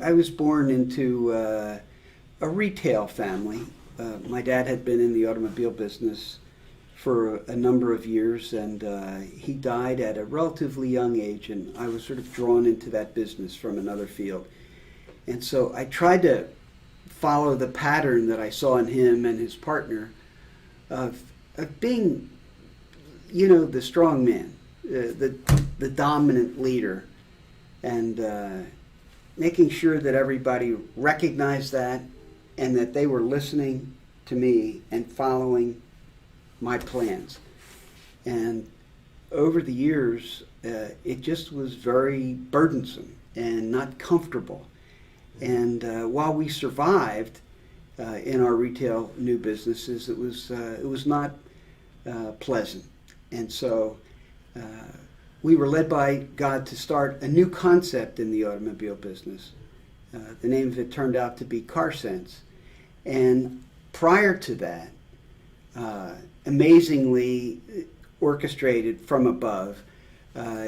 I was born into a retail family. My dad had been in the automobile business for a number of years, and he died at a relatively young age, and I was sort of drawn into that business from another field. And so I tried to follow the pattern that I saw in him and his partner of being, the strong man, the dominant leader, and making sure that everybody recognized that and that they were listening to me and following my plans. And over the years, it just was very burdensome and not comfortable. And while we survived in our retail new businesses, it was not pleasant. And so we were led by God to start a new concept in the automobile business. The name of it turned out to be CarSense. And prior to that, amazingly orchestrated from above,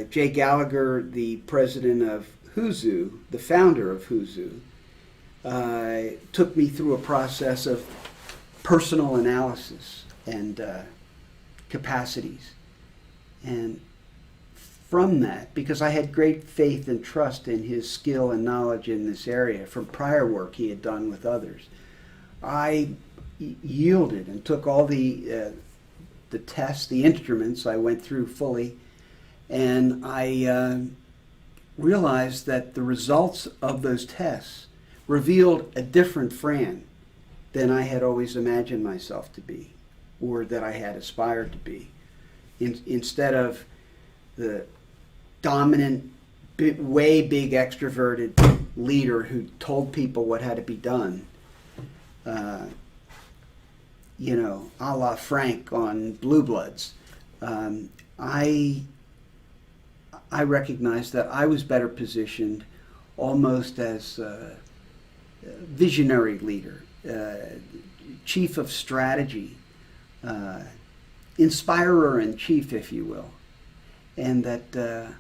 Jay Gallagher, the president of Huzu, the founder of Huzu, took me through a process of personal analysis and capacities. And from that, because I had great faith and trust in his skill and knowledge in this area from prior work he had done with others, I yielded and took all the tests, the instruments I went through fully, and I realized that the results of those tests revealed a different Fran than I had always imagined myself to be, or that I had aspired to be. Instead of the dominant, way big extroverted leader who told people what had to be done, a la Frank on Blue Bloods, I recognized that I was better positioned almost as a visionary leader, chief of strategy, inspirer in chief, if you will, and that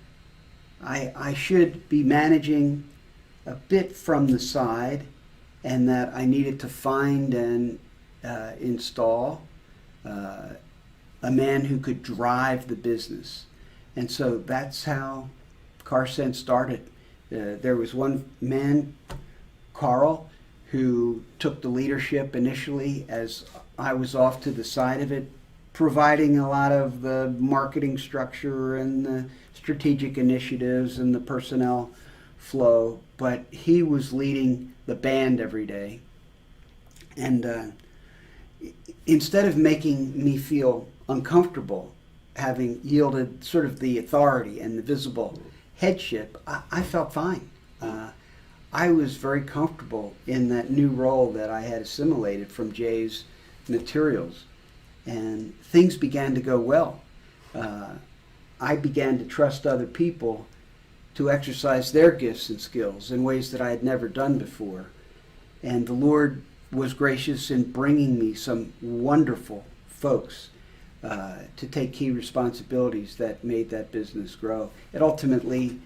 I should be managing a bit from the side, and that I needed to find and install a man who could drive the business. And so that's how CarSense started. There was one man, Carl, who took the leadership initially as I was off to the side of it, providing a lot of the marketing structure and the strategic initiatives and the personnel flow, but he was leading the band every day. And instead of making me feel uncomfortable, having yielded sort of the authority and the visible headship, I felt fine. I was very comfortable in that new role that I had assimilated from Jay's materials, and things began to go well. I began to trust other people to exercise their gifts and skills in ways that I had never done before. And the Lord was gracious in bringing me some wonderful folks to take key responsibilities that made that business grow. It ultimately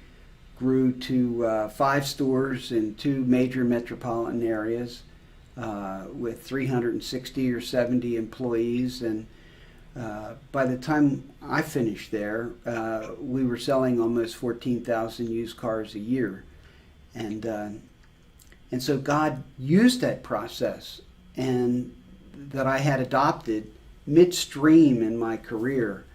grew to 5 stores in 2 major metropolitan areas with 360 or 70 employees. And by the time I finished there, we were selling almost 14,000 used cars a year. And so God used that process and that I had adopted midstream in my career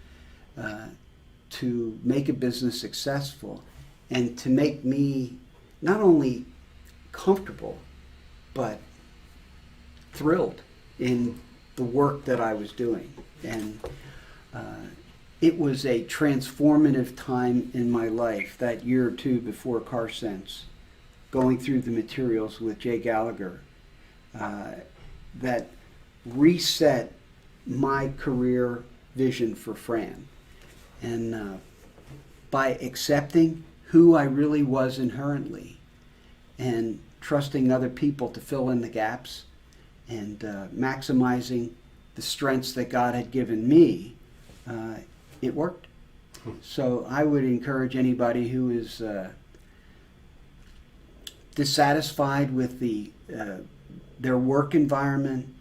to make a business successful and to make me not only comfortable, but thrilled in the work that I was doing. And it was a transformative time in my life, that year or two before CarSense, going through the materials with Jay Gallagher, that reset my career vision for Fran. And by accepting who I really was inherently and trusting other people to fill in the gaps and maximizing the strengths that God had given me, it worked. So I would encourage anybody who is dissatisfied with their work environment,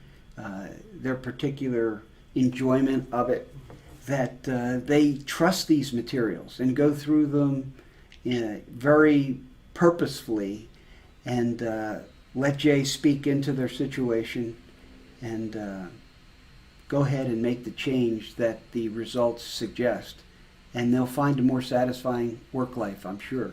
their particular enjoyment of it, that they trust these materials and go through them very purposefully, and let Jay speak into their situation, and go ahead and make the change that the results suggest. And they'll find a more satisfying work life, I'm sure.